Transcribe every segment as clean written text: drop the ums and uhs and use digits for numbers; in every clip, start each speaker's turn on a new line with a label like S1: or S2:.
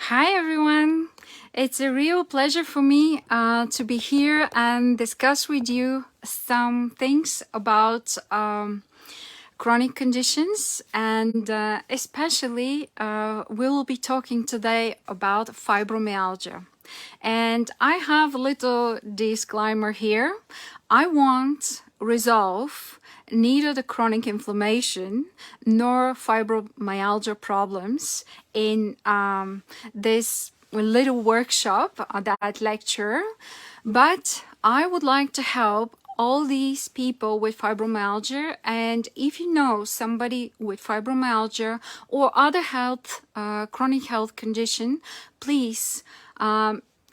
S1: Hi everyone! It's a real pleasure for me to be here and discuss with you some things about chronic conditions, and especially we will be talking today about fibromyalgia. And I have a little disclaimer here. I won't resolve neither the chronic inflammation nor fibromyalgia problems in this little workshop, that lecture, but I would like to help all these people with fibromyalgia. And if you know somebody with fibromyalgia or other chronic health condition, please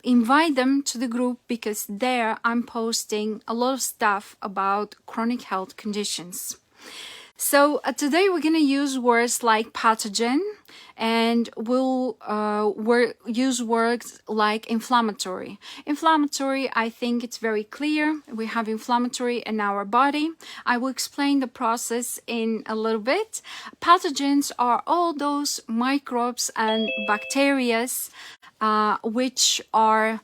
S1: invite them to the group, because there I'm posting a lot of stuff about chronic health conditions. So today we're going to use words like pathogen, and we'll use words like inflammatory. Inflammatory, I think it's very clear. We have inflammatory in our body. I will explain the process in a little bit. Pathogens are all those microbes and bacteria which are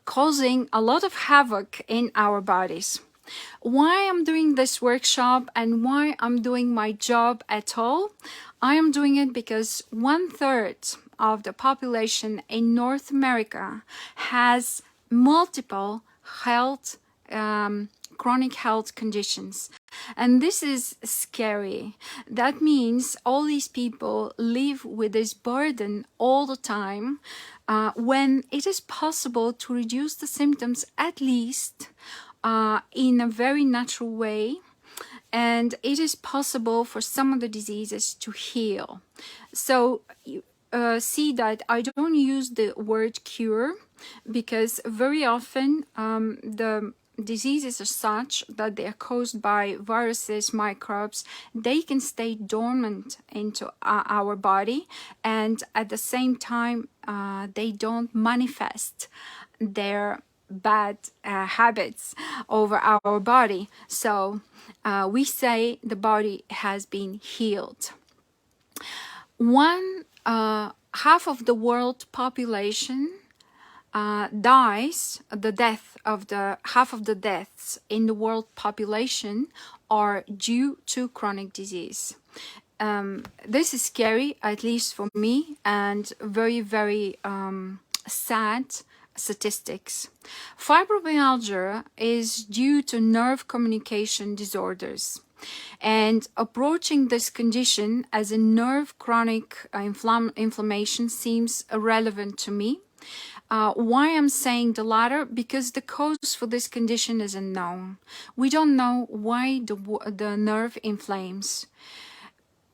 S1: causing a lot of havoc in our bodies. Why I'm doing this workshop and why I'm doing my job at all? I am doing it because 1/3 of the population in North America has multiple chronic health conditions. And this is scary. That means all these people live with this burden all the time, when it is possible to reduce the symptoms, at least in a very natural way, and it is possible for some of the diseases to heal. So see that I don't use the word cure, because very often the diseases are such that they are caused by viruses, microbes. They can stay dormant into our body, and at the same time they don't manifest their bad habits over our body. So we say the body has been healed. Half of the world population dies. Half of the deaths in the world population are due to chronic disease. This is scary, at least for me, and very, very sad statistics. Fibromyalgia is due to nerve communication disorders, and approaching this condition as a nerve chronic inflammation seems irrelevant to me. Why I'm saying the latter? Because the cause for this condition is unknown. We don't know why the nerve inflames.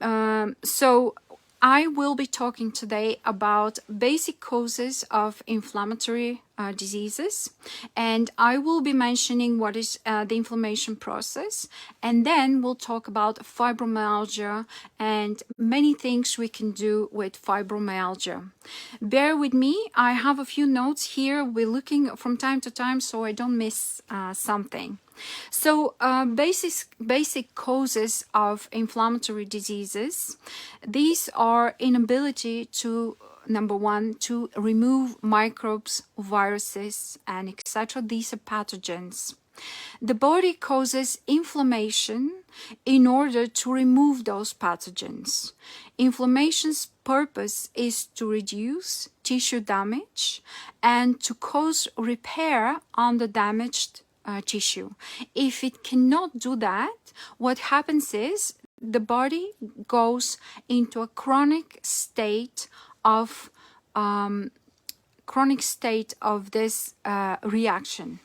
S1: So I will be talking today about basic causes of inflammatory diseases, and I will be mentioning what is the inflammation process, and then we'll talk about fibromyalgia and many things we can do with fibromyalgia. Bear with me, I have a few notes here. We're looking from time to time so I don't miss something. So basic causes of inflammatory diseases. These are inability to, number one, to remove microbes, viruses, and etc. These are pathogens. The body causes inflammation in order to remove those pathogens. Inflammation's purpose is to reduce tissue damage and to cause repair on the damaged tissue. If it cannot do that, what happens is the body goes into a chronic state of this reaction,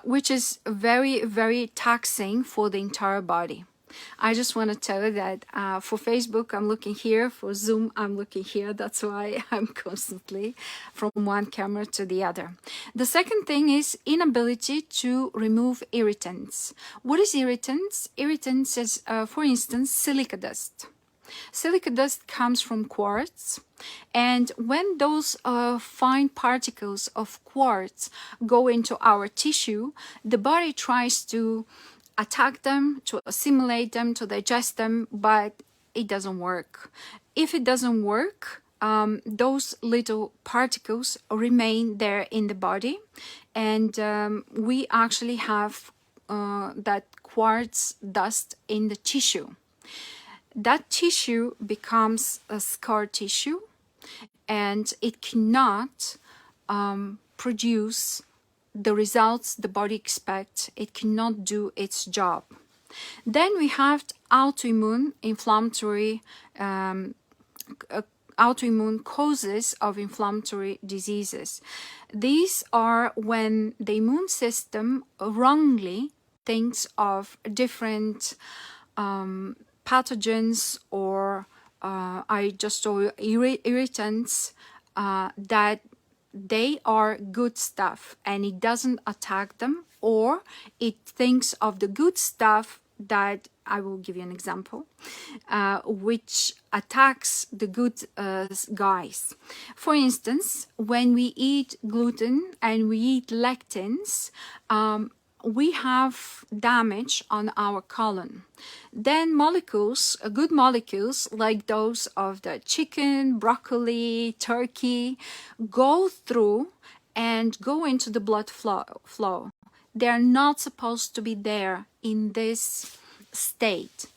S1: which is very, very taxing for the entire body. I just want to tell you that for Facebook, I'm looking here. For Zoom, I'm looking here. That's why I'm constantly from one camera to the other. The second thing is inability to remove irritants. What is irritants? Irritants is, for instance, silica dust. Silica dust comes from quartz, and when those fine particles of quartz go into our tissue, the body tries to attack them, to assimilate them, to digest them, but it doesn't work. If it doesn't work, those little particles remain there in the body, and we actually have that quartz dust in the tissue. That tissue becomes a scar tissue, and it cannot produce the results the body expects. It cannot do its job. Then we have autoimmune inflammatory autoimmune causes of inflammatory diseases. These are when the immune system wrongly thinks of different pathogens or irritants that they are good stuff, and it doesn't attack them, or it thinks of the good stuff that I will give you an example, which attacks the good guys. For instance, when we eat gluten and we eat lectins, we have damage on our colon. Then molecules, good molecules like those of the chicken, broccoli, turkey, go through and go into the blood flow. They're not supposed to be there in this state.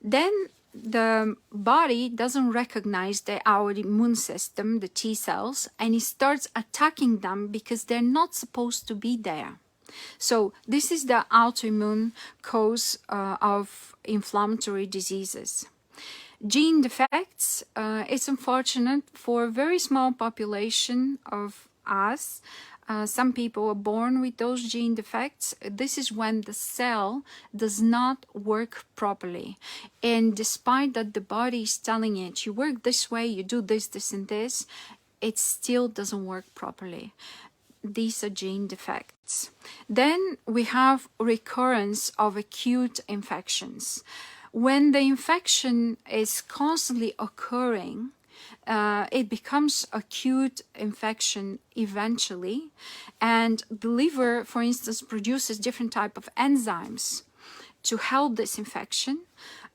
S1: Then the body doesn't recognize our immune system, the T cells, and it starts attacking them because they're not supposed to be there. So this is the autoimmune cause of inflammatory diseases. Gene defects, it's unfortunate for a very small population of us. Some people are born with those gene defects. This is when the cell does not work properly. And despite that the body is telling it, you work this way, you do this, this, and this, it still doesn't work properly. These are gene defects. Then we have recurrence of acute infections. When the infection is constantly occurring, it becomes acute infection eventually, and the liver, for instance, produces different type of enzymes to help this infection.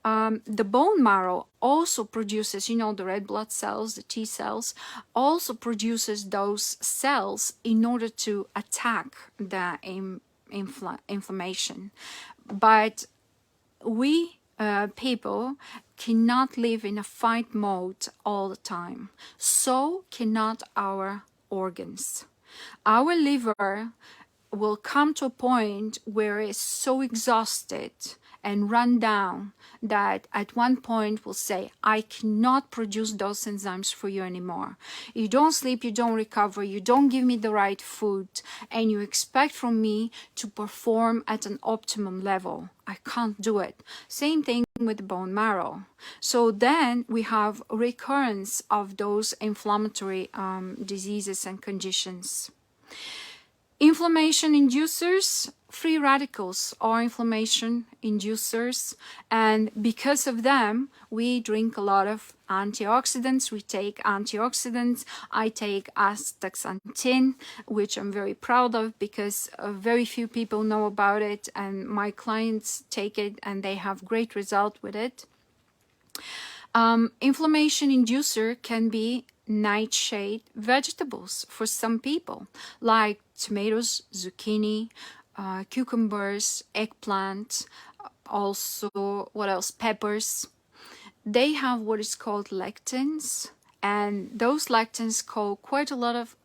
S1: The bone marrow also produces, the red blood cells, the T cells, also produces those cells in order to attack the inflammation. But we people cannot live in a fight mode all the time. So cannot our organs. Our liver will come to a point where it's so exhausted and run down that at one point will say, I cannot produce those enzymes for you anymore. You don't sleep, you don't recover, you don't give me the right food, and you expect from me to perform at an optimum level. I can't do it. Same thing with the bone marrow. So then we have recurrence of those inflammatory diseases and conditions. Inflammation inducers, free radicals are inflammation inducers, and because of them we drink a lot of antioxidants. We take antioxidants. I take astaxanthin, which I'm very proud of because very few people know about it, and my clients take it and they have great result with it. Inflammation inducer can be nightshade vegetables for some people, like tomatoes, zucchini, cucumbers, eggplant, also, what else, peppers. They have what is called lectins, and those lectins cause quite a lot of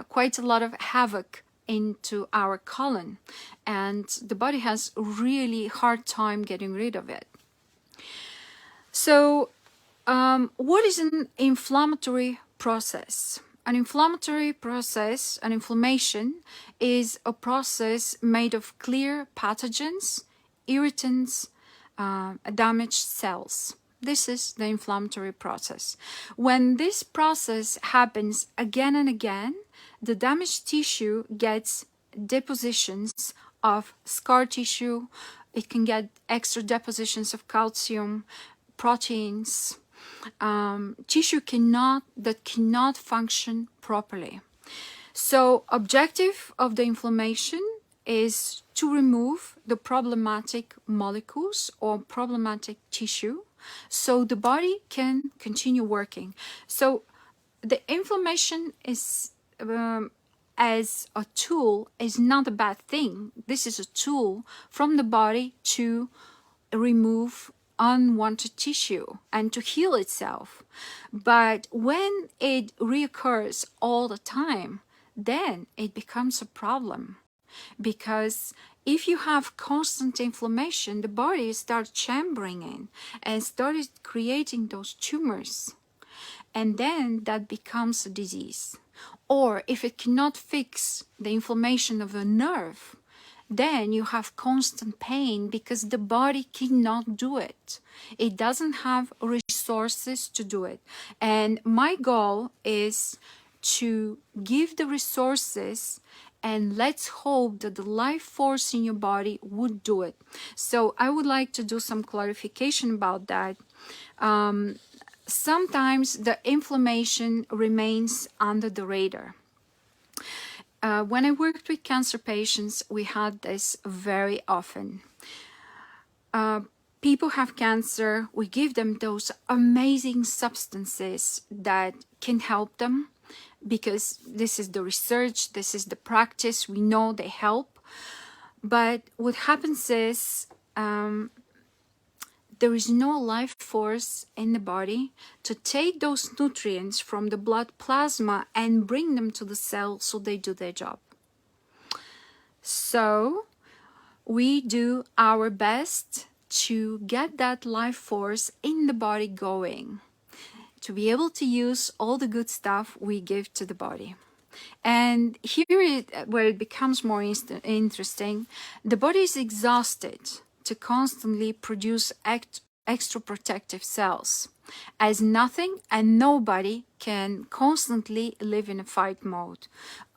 S1: quite a lot of havoc into our colon, and the body has a really hard time getting rid of it. So what is an inflammatory process? An inflammatory process, an inflammation, is a process made of clear pathogens, irritants, damaged cells. This is the inflammatory process. When this process happens again and again, the damaged tissue gets depositions of scar tissue. It can get extra depositions of calcium, proteins, tissue that cannot function properly. So objective of the inflammation is to remove the problematic molecules or problematic tissue so the body can continue working. So the inflammation is as a tool is not a bad thing. This is a tool from the body to remove unwanted tissue and to heal itself. But when it reoccurs all the time, then it becomes a problem. Because if you have constant inflammation, the body starts chambering in and started creating those tumors. And then that becomes a disease. Or if it cannot fix the inflammation of a nerve, then you have constant pain because the body cannot do it. It doesn't have resources to do it. And my goal is to give the resources, and let's hope that the life force in your body would do it. So I would like to do some clarification about that. Sometimes the inflammation remains under the radar. When I worked with cancer patients, we had this very often. People have cancer, we give them those amazing substances that can help them, because this is the research, this is the practice, we know they help. But what happens is there is no life force in the body to take those nutrients from the blood plasma and bring them to the cell so they do their job. So we do our best to get that life force in the body going, to be able to use all the good stuff we give to the body. And here is where it becomes more interesting. The body is exhausted to constantly produce extra protective cells, as nothing and nobody can constantly live in a fight mode.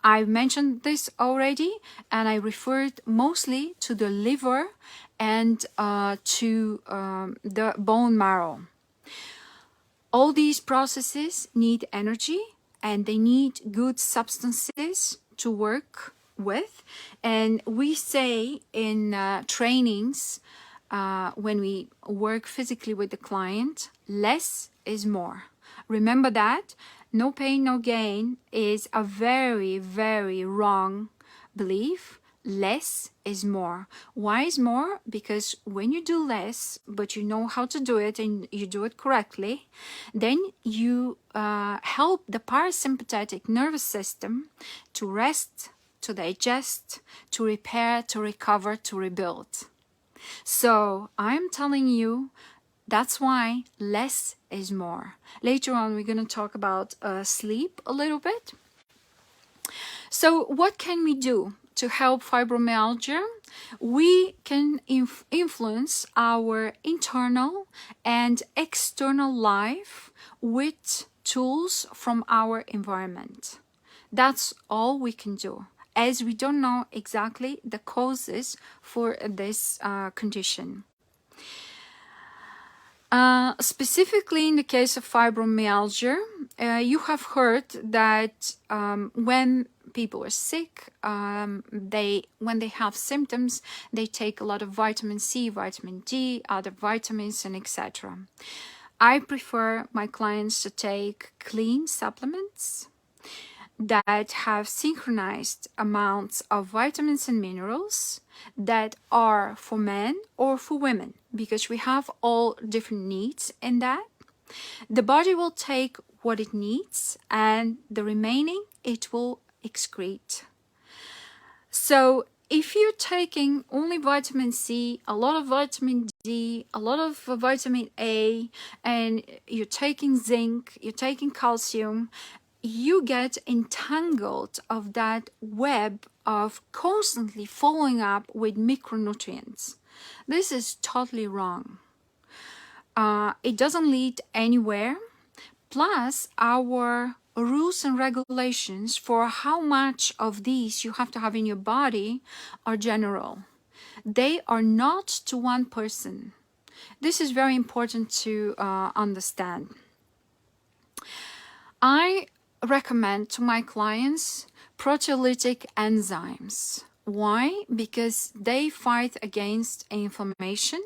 S1: I mentioned this already, and I referred mostly to the liver and to the bone marrow. All these processes need energy, and they need good substances to work with. And we say in trainings, when we work physically with the client, less is more. Remember that. No pain, no gain is a very, very wrong belief. Less is more. Why is more? Because when you do less, but you know how to do it and you do it correctly, then you help the parasympathetic nervous system to rest, to digest, to repair, to recover, to rebuild. So I'm telling you, that's why less is more. Later on, we're going to talk about sleep a little bit. So what can we do to help fibromyalgia? We can influence our internal and external life with tools from our environment. That's all we can do, as we don't know exactly the causes for this condition. Specifically in the case of fibromyalgia, you have heard that when people are sick, when they have symptoms, they take a lot of vitamin C, vitamin D, other vitamins, and etc. I prefer my clients to take clean supplements that have synchronized amounts of vitamins and minerals that are for men or for women, because we have all different needs in that. The body will take what it needs, and the remaining it will excrete. So if you're taking only vitamin C, a lot of vitamin D, a lot of vitamin A, and you're taking zinc, you're taking calcium, you get entangled of that web of constantly following up with micronutrients. This is totally wrong. It doesn't lead anywhere. Plus, our rules and regulations for how much of these you have to have in your body are general. They are not to one person. This is very important to understand. I recommend to my clients proteolytic enzymes. Why? Because they fight against inflammation.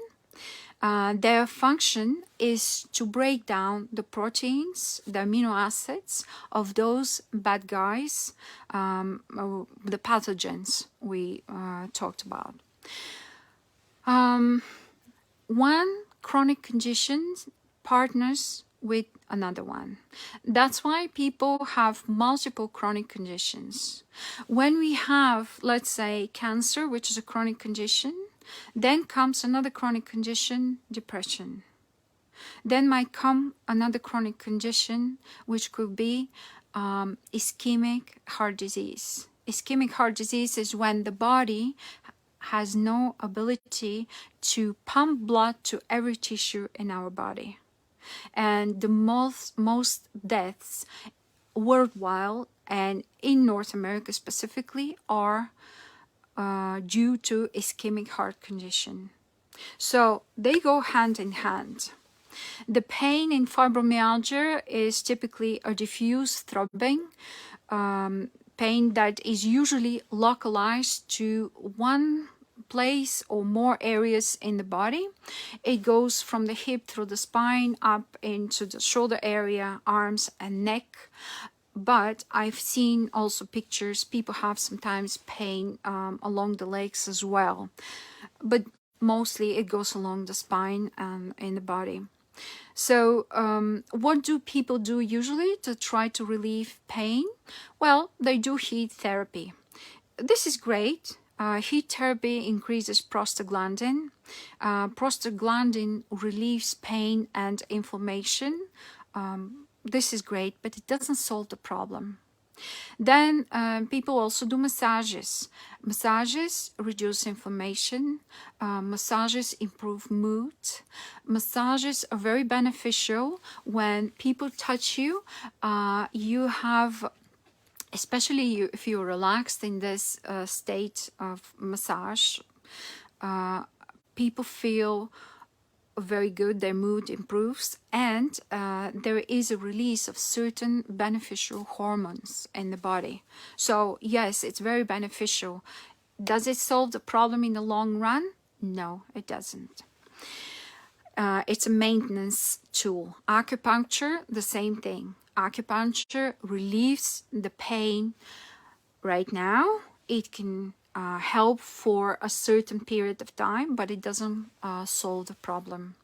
S1: Their function is to break down the proteins, the amino acids of those bad guys, the pathogens we talked about. One chronic condition partners with another one. That's why people have multiple chronic conditions. When we have, let's say, cancer, which is a chronic condition, then comes another chronic condition, depression. Then might come another chronic condition, which could be ischemic heart disease. Ischemic heart disease is when the body has no ability to pump blood to every tissue in our body. And the most deaths worldwide and in North America specifically are due to ischemic heart condition. So they go hand in hand. The pain in fibromyalgia is typically a diffuse throbbing pain that is usually localized to one place or more areas in the body. It goes from the hip through the spine up into the shoulder area, arms and neck. But I've seen also pictures, people have sometimes pain along the legs as well. But mostly it goes along the spine and in the body. So what do people do usually to try to relieve pain? Well, they do heat therapy. This is great. Heat therapy increases prostaglandin. Prostaglandin relieves pain and inflammation. This is great, but it doesn't solve the problem. Then people also do massages. Massages reduce inflammation. Massages improve mood. Massages are very beneficial when people touch you. You have, especially if you're relaxed in this state of massage, people feel very good, their mood improves, and there is a release of certain beneficial hormones in the body. So yes, it's very beneficial. Does it solve the problem in the long run? No, it doesn't. It's a maintenance tool. Acupuncture, the same thing. Acupuncture relieves the pain right now. It can help for a certain period of time, but it doesn't solve the problem.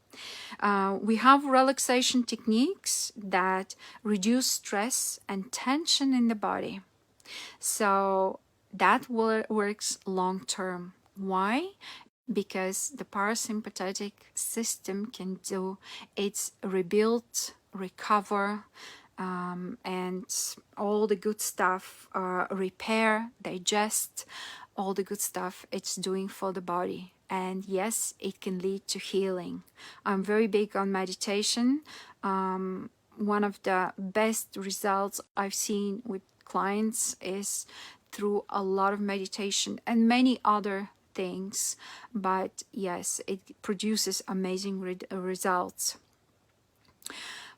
S1: We have relaxation techniques that reduce stress and tension in the body. So that works long term. Why? Because the parasympathetic system can do its rebuild, recover, and all the good stuff, repair, digest, all the good stuff it's doing for the body. And yes, it can lead to healing. I'm very big on meditation. One of the best results I've seen with clients is through a lot of meditation and many other things. But yes, it produces amazing results.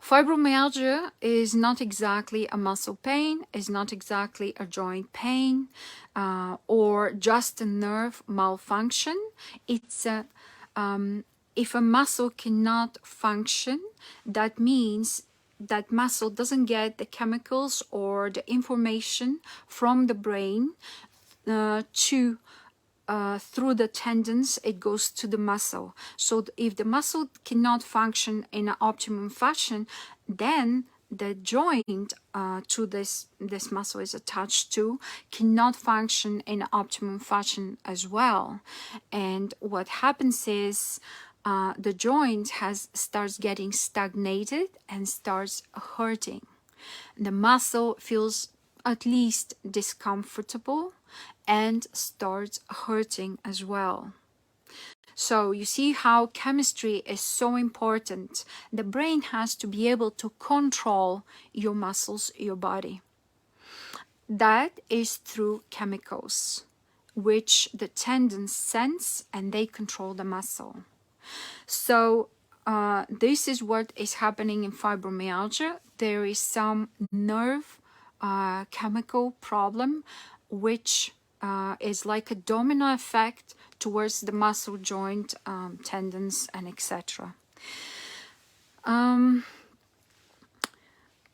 S1: Fibromyalgia is not exactly a muscle pain, is not exactly a joint pain, or just a nerve malfunction. It's a, if a muscle cannot function, that means that muscle doesn't get the chemicals or the information from the brain through the tendons, it goes to the muscle. So if the muscle cannot function in an optimum fashion, then the joint to this muscle is attached to cannot function in an optimum fashion as well. And what happens is the joint starts getting stagnated and starts hurting. The muscle feels at least discomfortable and starts hurting as well. So you see how chemistry is so important. The brain has to be able to control your muscles, your body. That is through chemicals, which the tendons sense and they control the muscle. So this is what is happening in fibromyalgia. There is some nerve chemical problem which is like a domino effect towards the muscle, joint, tendons, and etc.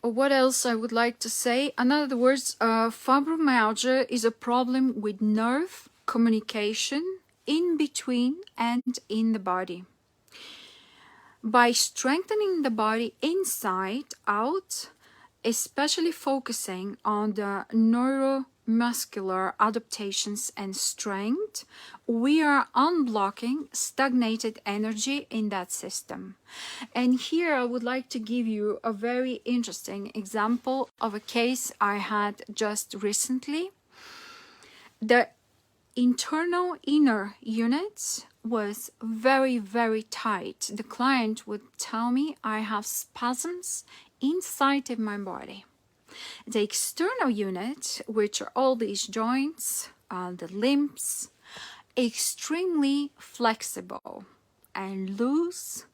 S1: What else I would like to say? In other words, fibromyalgia is a problem with nerve communication in between and in the body. By strengthening the body inside out, especially focusing on the neuromuscular adaptations and strength, we are unblocking stagnated energy in that system. And here I would like to give you a very interesting example of a case I had just recently. The internal inner units was very, very tight. The client would tell me, I have spasms inside of my body. The external unit, which are all these joints, the limbs, extremely flexible and loose,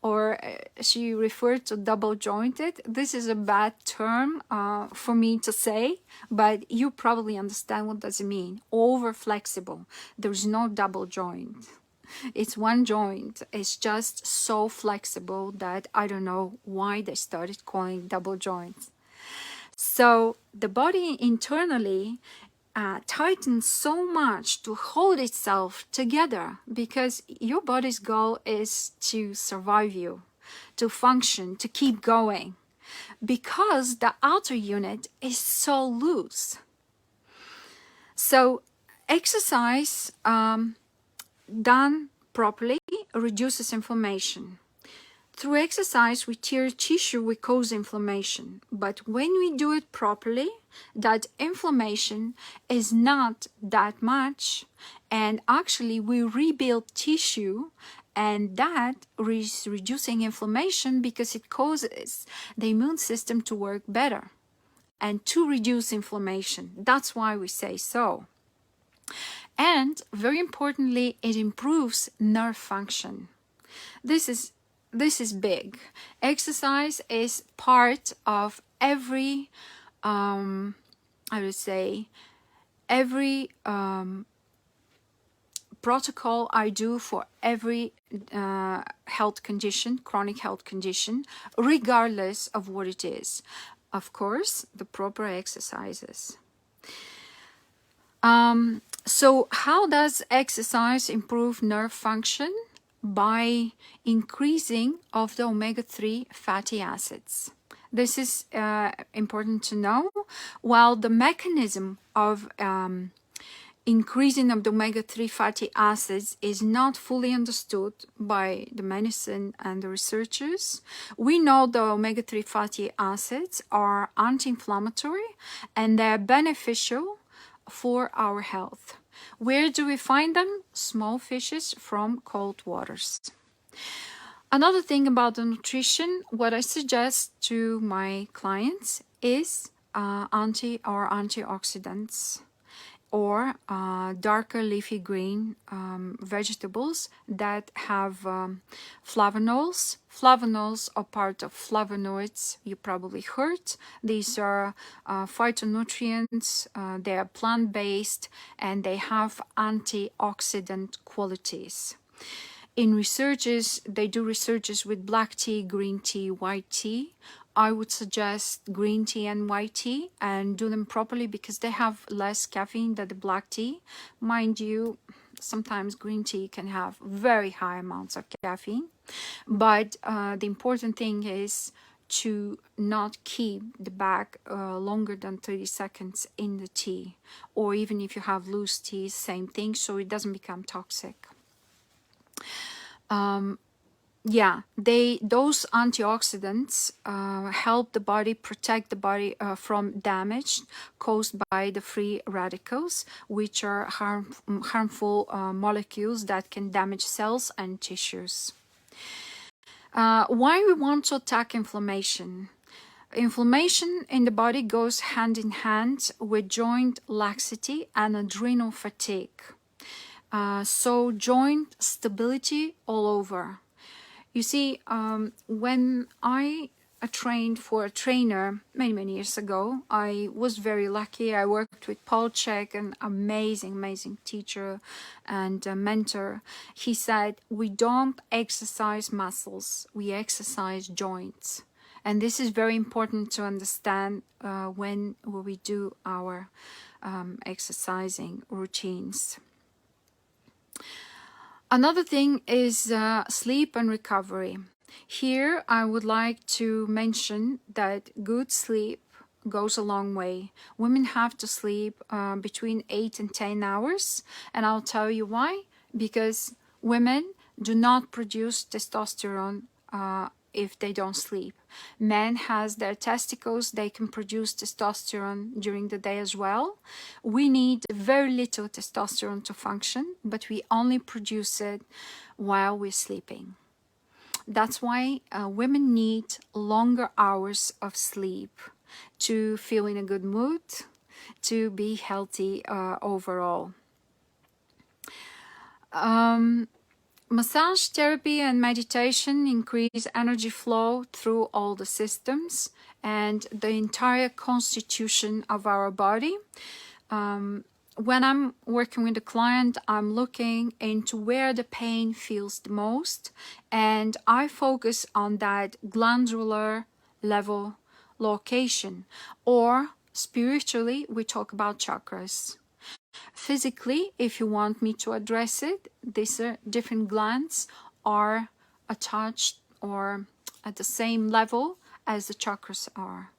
S1: or she referred to double jointed. This is a bad term for me to say, but you probably understand what does it mean. Over flexible. There's no double joint. It's one joint. It's just so flexible that I don't know why they started calling double joints. So the body internally tightens so much to hold itself together, because your body's goal is to survive you, to function, to keep going, because the outer unit is so loose. So exercise done properly reduces inflammation. Through exercise, we tear tissue, we cause inflammation. But when we do it properly, that inflammation is not that much, and actually we rebuild tissue, and that is reducing inflammation because it causes the immune system to work better and to reduce inflammation. That's why we say so. And very importantly, it improves nerve function. This is big. Exercise is part of every, I would say, every protocol I do for every health condition, chronic health condition, regardless of what it is. Of course, the proper exercises. So how does exercise improve nerve function? By increasing of the omega-3 fatty acids. This is important to know. While the mechanism of increasing of the omega-3 fatty acids is not fully understood by the medicine and the researchers, we know the omega-3 fatty acids are anti-inflammatory and they're beneficial for our health. Where do we find them? Small fishes from cold waters. Another thing about the nutrition, what I suggest to my clients is antioxidants or darker leafy green vegetables that have flavonols. Flavonols are part of flavonoids, you probably heard. These are phytonutrients, they are plant-based, and they have antioxidant qualities. In researches, they do researches with black tea, green tea, white tea. I would suggest green tea and white tea and do them properly because they have less caffeine than the black tea. Mind you, sometimes green tea can have very high amounts of caffeine. But the important thing is to not keep the bag longer than 30 seconds in the tea. Or even if you have loose tea, same thing, so it doesn't become toxic. Those antioxidants help the body, protect the body from damage caused by the free radicals, which are harmful molecules that can damage cells and tissues. Why we want to attack inflammation? Inflammation in the body goes hand in hand with joint laxity and adrenal fatigue. So joint stability all over. You see, when I trained for a trainer many years ago. I was very lucky. I worked with Paul Chek, an amazing teacher and mentor. He said, we don't exercise muscles, we exercise joints. And this is very important to understand when we do our exercising routines. Another thing is sleep and recovery. Here I would like to mention that good sleep goes a long way. Women have to sleep between 8 and 10 hours, and I'll tell you why. Because women do not produce testosterone if they don't sleep. Men has their testicles, they can produce testosterone during the day as well. We need very little testosterone to function, but we only produce it while we're sleeping. That's why women need longer hours of sleep to feel in a good mood, to be healthy overall. Massage therapy and meditation increase energy flow through all the systems and the entire constitution of our body. When I'm working with a client, I'm looking into where the pain feels the most, and I focus on that glandular level location, or spiritually, we talk about chakras. Physically, if you want me to address it, these different glands are attached or at the same level as the chakras are.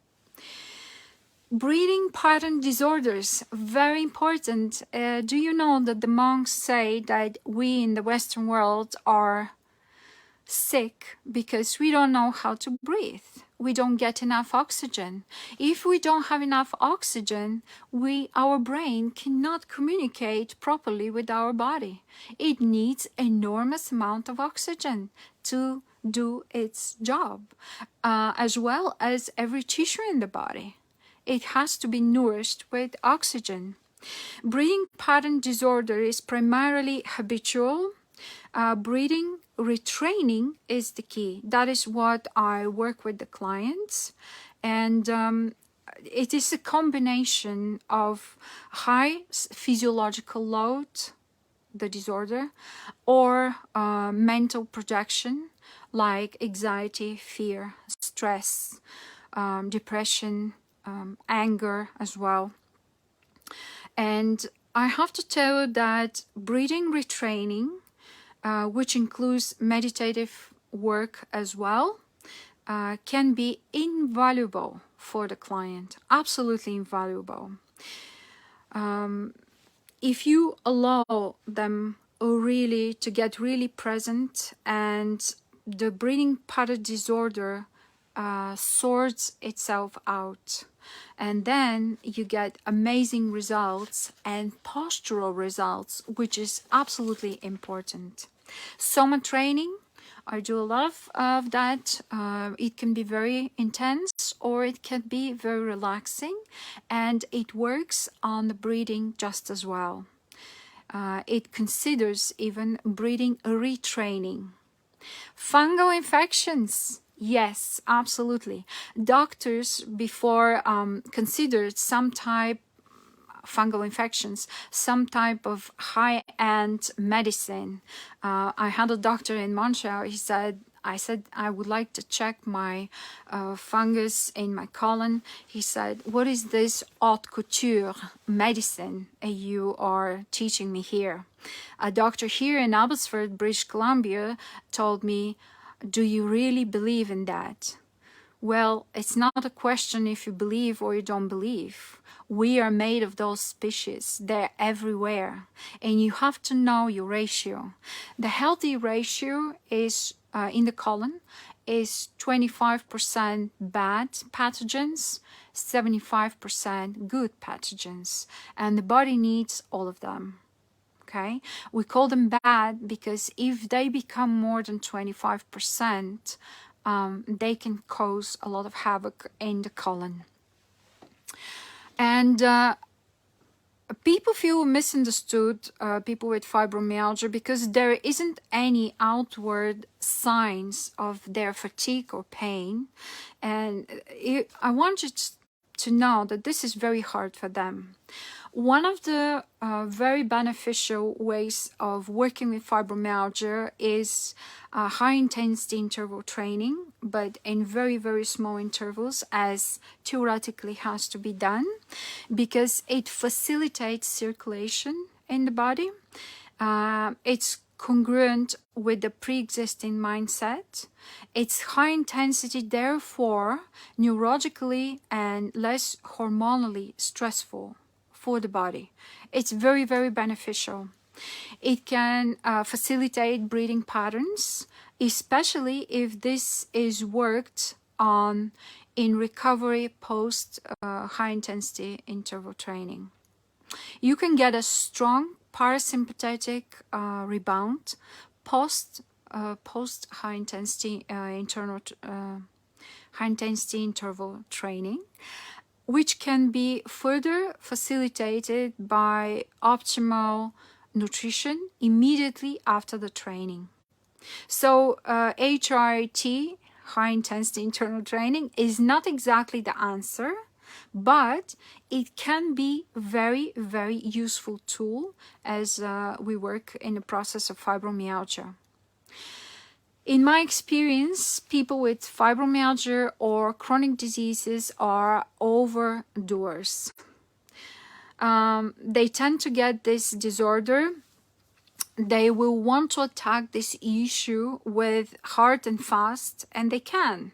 S1: Breathing pattern disorders, very important. Do you know that the monks say that we in the Western world are sick because we don't know how to breathe? We don't get enough oxygen. If we don't have enough oxygen, our brain cannot communicate properly with our body. It needs enormous amount of oxygen to do its job, as well as every tissue in the body. It has to be nourished with oxygen. Breathing pattern disorder is primarily habitual. Breathing retraining is the key. That is what I work with the clients. And it is a combination of high physiological load, the disorder, or mental projection like anxiety, fear, stress, depression, anger as well. And I have to tell you that breathing retraining, which includes meditative work as well, can be invaluable for the client, absolutely invaluable. If you allow them really to get really present and the breathing pattern disorder sorts itself out, and then you get amazing results and postural results, which is absolutely important. Soma training, I do a lot of that. It can be very intense or it can be very relaxing, and it works on the breathing just as well. It considers even breathing retraining. Fungal infections. Yes, absolutely. Doctors before considered some type fungal infections, some type of high-end medicine. I had a doctor in Montreal. I said, I would like to check my fungus in my colon. He said, what is this haute couture medicine you are teaching me here? A doctor here in Abbotsford, British Columbia, told me, do you really believe in that? Well, it's not a question if you believe or you don't believe. We are made of those species. They're everywhere. And you have to know your ratio. The healthy ratio is in the colon is 25% bad pathogens, 75% good pathogens. And the body needs all of them. Okay? We call them bad because if they become more than 25%, they can cause a lot of havoc in the colon. And people feel misunderstood, people with fibromyalgia, because there isn't any outward signs of their fatigue or pain. And I want you to know that this is very hard for them. One of the very beneficial ways of working with fibromyalgia is high intensity interval training, but in very, very small intervals, as theoretically has to be done, because it facilitates circulation in the body. It's congruent with the pre-existing mindset. It's high intensity, therefore neurologically and less hormonally stressful for the body. It's very, very beneficial. It can facilitate breathing patterns, especially if this is worked on in recovery post high intensity interval training. You can get a strong parasympathetic rebound post high intensity interval training, which can be further facilitated by optimal nutrition immediately after the training. So HIIT, high intensity internal training, is not exactly the answer, but it can be very, very useful tool as we work in the process of fibromyalgia. In my experience, people with fibromyalgia or chronic diseases are overdoers. They tend to get this disorder. They will want to attack this issue with hard and fast, and they can,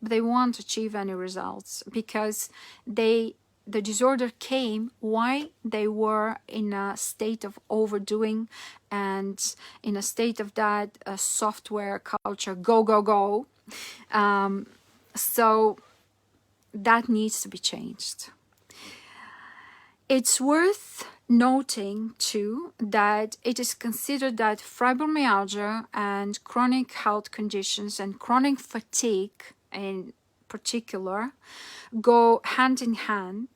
S1: but they won't achieve any results because the disorder came while they were in a state of overdoing and in a state of that software culture, go, go, go. So that needs to be changed. It's worth noting too that it is considered that fibromyalgia and chronic health conditions and chronic fatigue in particular go hand in hand.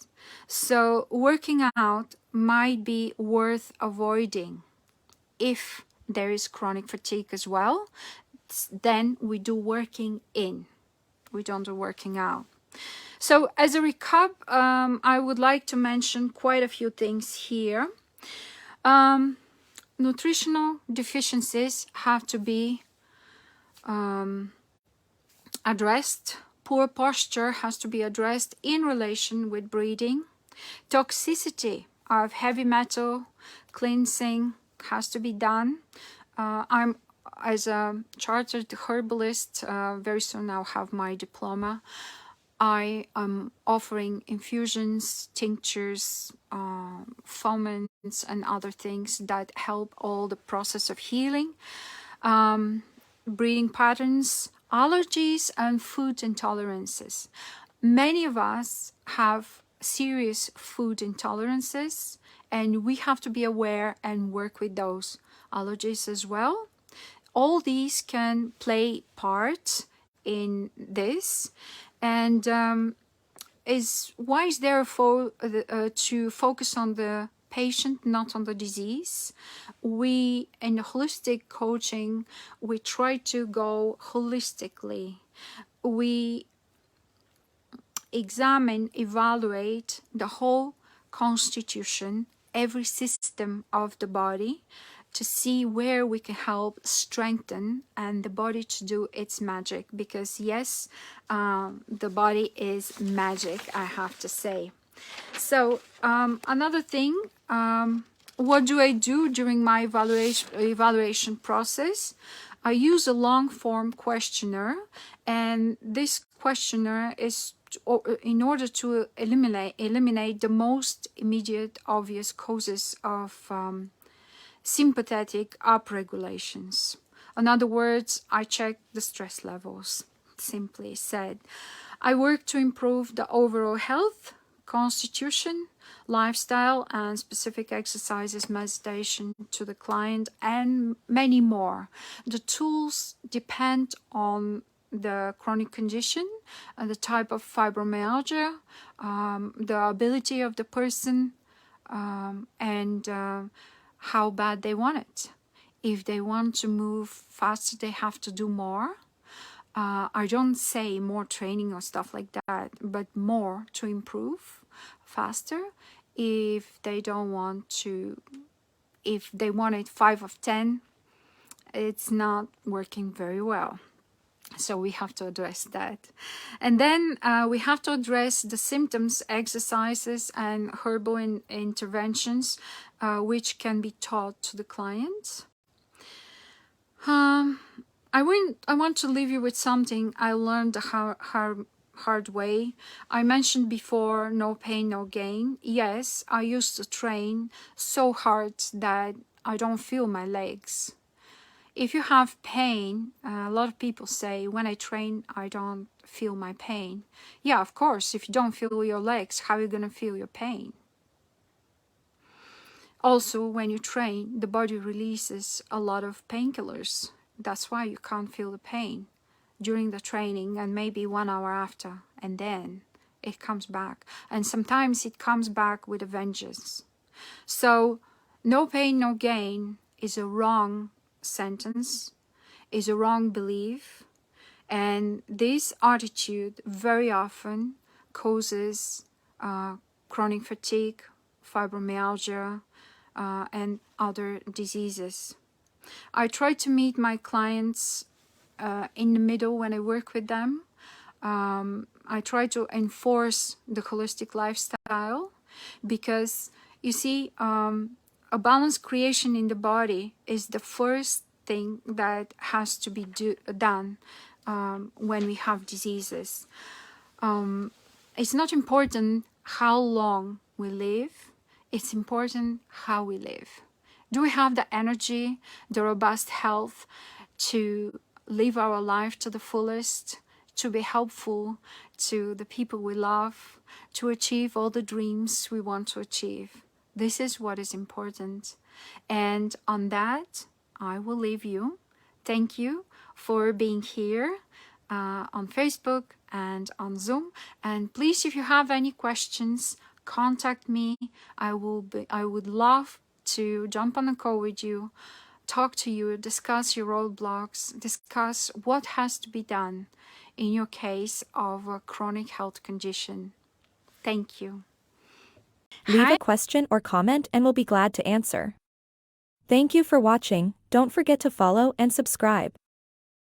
S1: So working out might be worth avoiding. If there is chronic fatigue as well, then we do working in, we don't do working out. So as a recap, I would like to mention quite a few things here. Nutritional deficiencies have to be addressed. Poor posture has to be addressed in relation with breathing. Toxicity of heavy metal cleansing has to be done. I'm, as a chartered herbalist, very soon I'll have my diploma. I am offering infusions, tinctures, foments, and other things that help all the process of healing, breathing patterns, allergies, and food intolerances. Many of us have serious food intolerances, and we have to be aware and work with those allergies as well. All these can play part in this. And is wise, therefore, to focus on the patient, not on the disease. We, in holistic coaching, we try to go holistically. We examine, evaluate the whole constitution, every system of the body, to see where we can help strengthen and the body to do its magic. Because yes, the body is magic, I have to say. So another thing, what do I do during my evaluation process? I use a long form questionnaire, and this questionnaire is in order to eliminate the most immediate obvious causes of sympathetic upregulations. In other words, I check the stress levels, simply said. I work to improve the overall health, constitution, lifestyle, and specific exercises, meditation to the client, and many more. The tools depend on the chronic condition, the type of fibromyalgia, the ability of the person, and how bad they want it. If they want to move faster, they have to do more. I don't say more training or stuff like that, but more to improve faster. If they don't want to, if they want it 5 of 10, it's not working very well. So we have to address that. And then we have to address the symptoms, exercises, and herbal interventions, which can be taught to the client. I want to leave you with something I learned the hard way. I mentioned before, no pain, no gain. Yes, I used to train so hard that I don't feel my legs. If you have pain, a lot of people say, when I train, I don't feel my pain. Yeah, of course, if you don't feel your legs, how are you going to feel your pain? Also, when you train, the body releases a lot of painkillers. That's why you can't feel the pain during the training and maybe 1 hour after, and then it comes back. And sometimes it comes back with a vengeance. So, no pain, no gain is a wrong sentence, is a wrong belief, and this attitude very often causes chronic fatigue, fibromyalgia, and other diseases. I try to meet my clients in the middle when I work with them. I try to enforce the holistic lifestyle because, you see, a balanced creation in the body is the first thing that has to be done when we have diseases. It's not important how long we live, it's important how we live. Do we have the energy, the robust health to live our life to the fullest, to be helpful to the people we love, to achieve all the dreams we want to achieve? This is what is important. And on that, I will leave you. Thank you for being here on Facebook and on Zoom. And please, if you have any questions, contact me. I would love to jump on a call with you, talk to you, discuss your roadblocks, discuss what has to be done in your case of a chronic health condition. Thank you.
S2: Leave a question or comment and we'll be glad to answer. Thank you for watching. Don't forget to follow and subscribe.